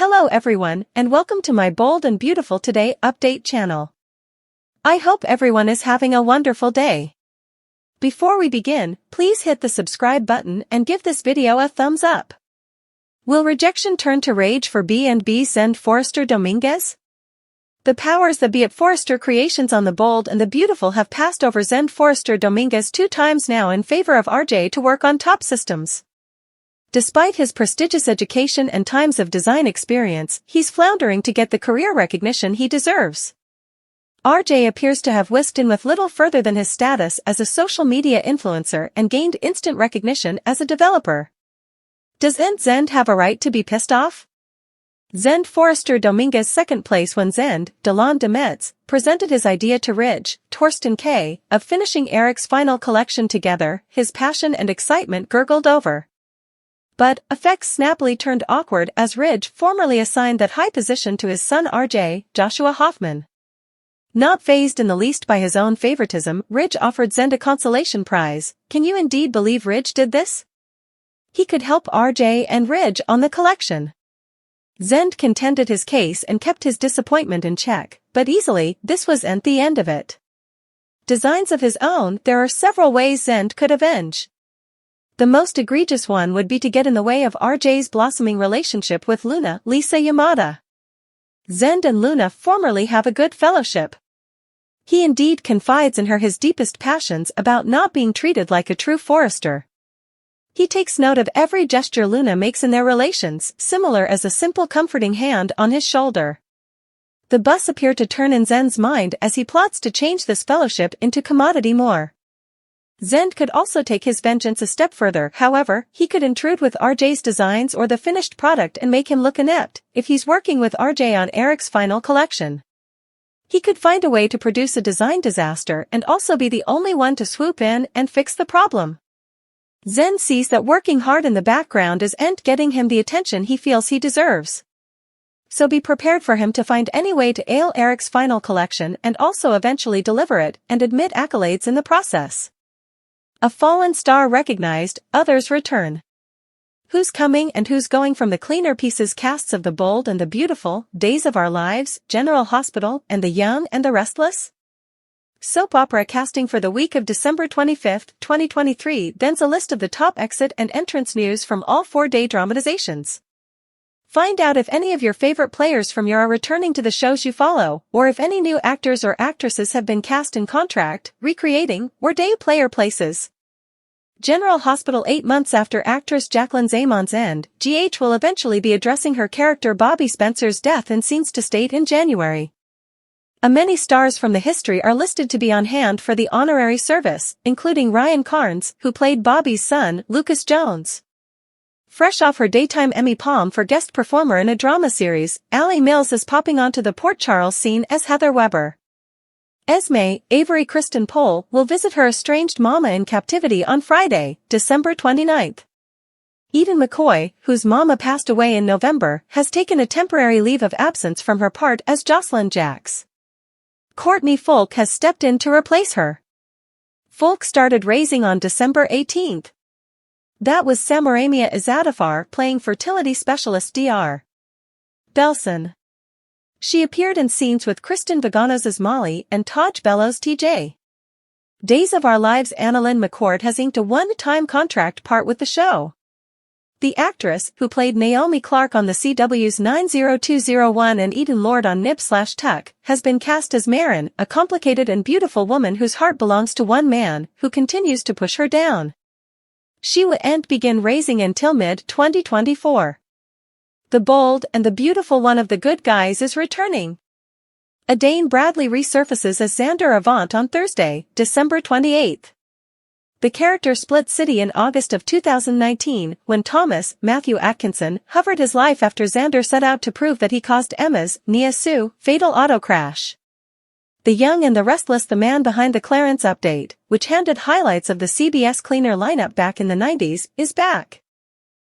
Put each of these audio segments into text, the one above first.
Hello everyone, and welcome to my Bold and Beautiful Today update channel. I hope everyone is having a wonderful day. Before we begin, please hit the subscribe button and give this video a thumbs up. Will rejection turn to rage for B&B Zende Forrester Dominguez? The powers that be at Forrester Creations on the Bold and the Beautiful have passed over Zende Forrester Dominguez 2 times now in favor of RJ to work on top systems. Despite his prestigious education and times of design experience, he's floundering to get the career recognition he deserves. RJ appears to have whisked in with little further than his status as a social media influencer and gained instant recognition as a developer. Does Zende have a right to be pissed off? Zende Forrester Dominguez second place when Zende Forrester presented his idea to Rejection Turn of finishing Eric's final collection together. His passion and excitement gurgled over. But effects snappily turned awkward as Ridge formally assigned that high position to his son RJ, Joshua Hoffman. Not fazed in the least by his own favoritism, Ridge offered Zende a consolation prize. Can you indeed believe Ridge did this? He could help RJ and Ridge on the collection. Zende contended his case and kept his disappointment in check, but easily, this wasn't the end of it. Designs of his own, there are several ways Zende could avenge. The most egregious one would be to get in the way of RJ's blossoming relationship with Lisa Yamada. Zende and Luna formerly have a good fellowship. He indeed confides in her his deepest passions about not being treated like a true Forrester. He takes note of every gesture Luna makes in their relations, similar as a simple comforting hand on his shoulder. The bus appear to turn in Zende's mind as he plots to change this fellowship into commodity more. Zende could also take his vengeance a step further. However, he could intrude with RJ's designs or the finished product and make him look inept, if he's working with RJ on Eric's final collection. He could find a way to produce a design disaster and also be the only one to swoop in and fix the problem. Zende sees that working hard in the background isn't getting him the attention he feels he deserves. So be prepared for him to find any way to ail Eric's final collection and also eventually deliver it and admit accolades in the process. A fallen star recognized, others return. Who's coming and who's going from the cleaner pieces casts of The Bold and the Beautiful, Days of Our Lives, General Hospital, and The Young and the Restless? Soap opera casting for the week of December 25, 2023 then's a list of the top exit and entrance news from all 4-day dramatizations. Find out if any of your favorite players from your are returning to the shows you follow, or if any new actors or actresses have been cast in contract, recreating, or day player places. General Hospital 8 months after actress Jacqueline Zamon's end, GH will eventually be addressing her character Bobby Spencer's death in scenes to state in January. Many stars from the history are listed to be on hand for the honorary service, including Ryan Carnes, who played Bobby's son, Lucas Jones. Fresh off her Daytime Emmy palm for guest performer in a drama series, Allie Mills is popping onto the Port Charles scene as Heather Weber. Esme, Avery Kristen Pohl, will visit her estranged mama in captivity on Friday, December 29. Eden McCoy, whose mama passed away in November, has taken a temporary leave of absence from her part as Jocelyn Jacks. Courtney Folk has stepped in to replace her. Folk started Raising on December 18. That was Samaramia Izadafar playing fertility specialist Dr. Belson. She appeared in scenes with Kristen Vaganos as Molly and Taj Bellows TJ. Days of Our Lives Annalyn McCord has inked a one-time contract part with the show. The actress, who played Naomi Clark on the CW's 90201 and Eden Lord on Nip/Tuck, has been cast as Marin, a complicated and beautiful woman whose heart belongs to one man, who continues to push her down. She won't begin Raising until mid-2024. The Bold and the Beautiful one of the good guys is returning. Adane Bradley resurfaces as Xander Avant on Thursday, December 28. The character split city in August of 2019 when Thomas Matthew Atkinson hovered his life after Xander set out to prove that he caused Emma's Nia Sue fatal auto crash. The Young and the Restless, the man behind the Clarence update, which handed highlights of the CBS Cleaner lineup back in the 90s, is back.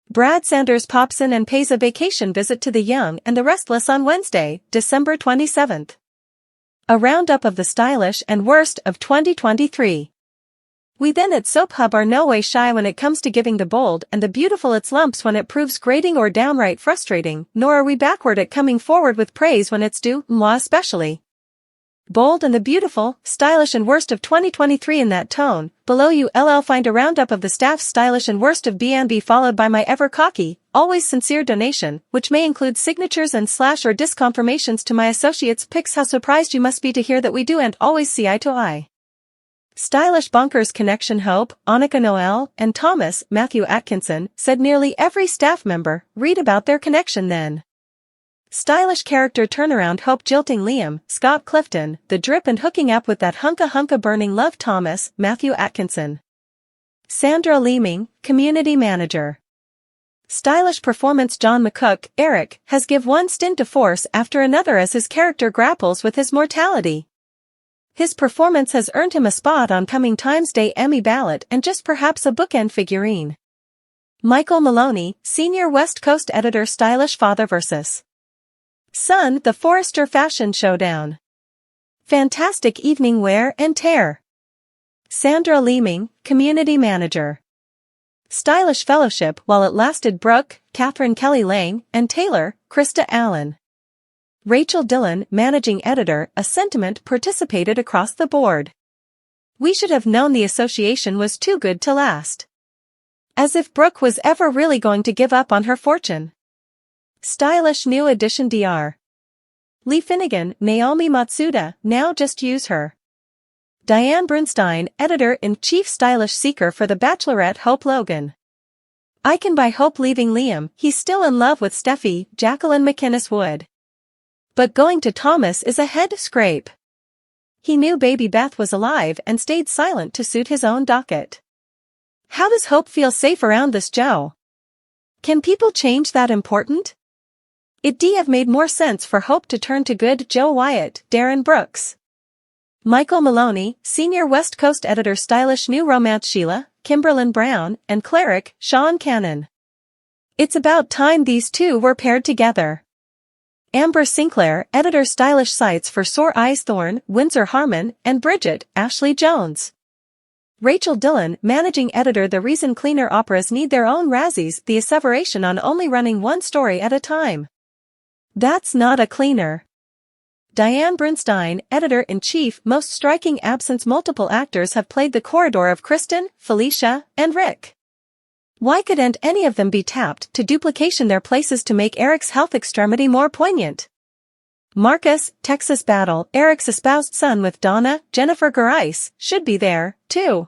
Brad Sanders pops in and pays a vacation visit to The Young and the Restless on Wednesday, December 27. A roundup of the stylish and worst of 2023. We then at Soap Hub are no way shy when it comes to giving the bold and the beautiful its lumps when it proves grating or downright frustrating, nor are we backward at coming forward with praise when it's due, moi especially. Bold and the beautiful, stylish and worst of 2023 in that tone. Below you find a roundup of the staff's stylish and worst of B&B followed by my ever cocky, always sincere donation, which may include signatures and / or disconfirmations to my associates' picks. How surprised you must be to hear that we do and always see eye to eye. Stylish Bonkers Connection Hope, Annika Noel, and Thomas Matthew Atkinson, said nearly every staff member. Read about their connection then. Stylish character turnaround Hope jilting Liam, Scott Clifton, the drip and hooking up with that hunka burning love Thomas Matthew Atkinson. Sandra Leeming, community manager. Stylish performance John McCook, Eric, has give one stint to force after another as his character grapples with his mortality. His performance has earned him a spot on coming Times Day Emmy ballot and just perhaps a bookend figurine. Michael Maloney, senior West Coast editor. Stylish father vs. son, the Forrester Fashion Showdown. Fantastic evening wear and tear. Sandra Leeming, community manager. Stylish fellowship while it lasted. Brooke, Catherine Kelly Lang, and Taylor, Krista Allen. Rachel Dillon, managing editor. A sentiment participated across the board. We should have known the association was too good to last. As if Brooke was ever really going to give up on her fortune. Stylish new addition Dr. Lee Finnegan, Naomi Matsuda, now just use her. Diane Brunstein, editor-in-chief. Stylish seeker for The Bachelorette. Hope Logan. I can buy Hope leaving Liam. He's still in love with Steffi. Jacqueline McInnes Wood. But going to Thomas is a head scrape. He knew baby Beth was alive and stayed silent to suit his own docket. How does Hope feel safe around this Joe? Can people change that important? It'd have made more sense for Hope to turn to good Joe Wyatt. Darren Brooks. Michael Maloney, senior West Coast editor. Stylish new romance Sheila, Kimberlyn Brown, and cleric, Sean Cannon. It's about time these two were paired together. Amber Sinclair, editor. Stylish sites for Sore Eyes Thorne, Windsor Harmon, and Bridget, Ashley Jones. Rachel Dillon, managing editor. The reason cleaner operas need their own Razzies. The asseveration on only running one story at a time. That's not a cleaner. Diane Brunstein, editor-in-chief. Most striking absence. Multiple actors have played the corridor of Kristen, Felicia, and Rick. Why couldn't any of them be tapped to duplication their places to make Eric's health extremity more poignant? Marcus, Texas Battle, Eric's espoused son with Donna, Jennifer Garice, should be there, too.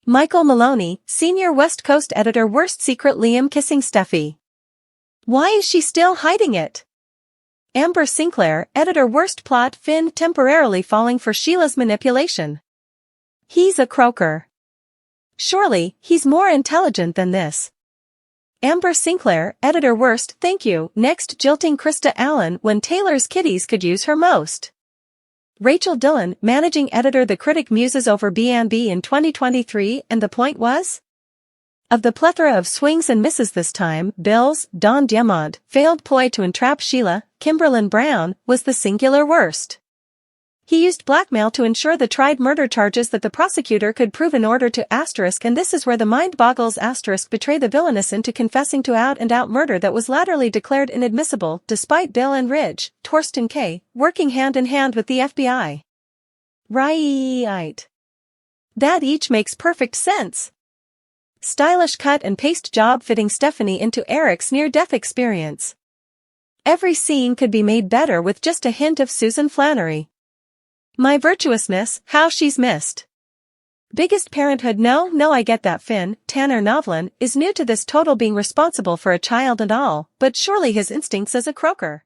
Michael Maloney, senior West Coast editor. Worst secret Liam kissing Steffi. Why is she still hiding it? Amber Sinclair, editor. Worst plot Finn temporarily falling for Sheila's manipulation. He's a croaker. Surely, he's more intelligent than this. Amber Sinclair, editor. Worst thank you. Next jilting Krista Allen when Taylor's kiddies could use her most. Rachel Dillon, managing editor. The critic muses over B&B in 2023 and the point was? Of the plethora of swings and misses this time, Bill's, Don Diamond, failed ploy to entrap Sheila, Kimberlyn Brown, was the singular worst. He used blackmail to ensure the tried murder charges that the prosecutor could prove in order to *, and this is where the mind boggles * betray the villainous into confessing to out-and-out murder that was latterly declared inadmissible, despite Bill and Ridge, Torsten K., working hand-in-hand with the FBI. Right. That each makes perfect sense. Stylish cut and paste job fitting Stephanie into Eric's near-death experience. Every scene could be made better with just a hint of Susan Flannery. My virtuousness, how she's missed. Biggest parenthood. No, I get that Finn, Tanner Novlin, is new to this total being responsible for a child and all, but surely his instincts as a croaker.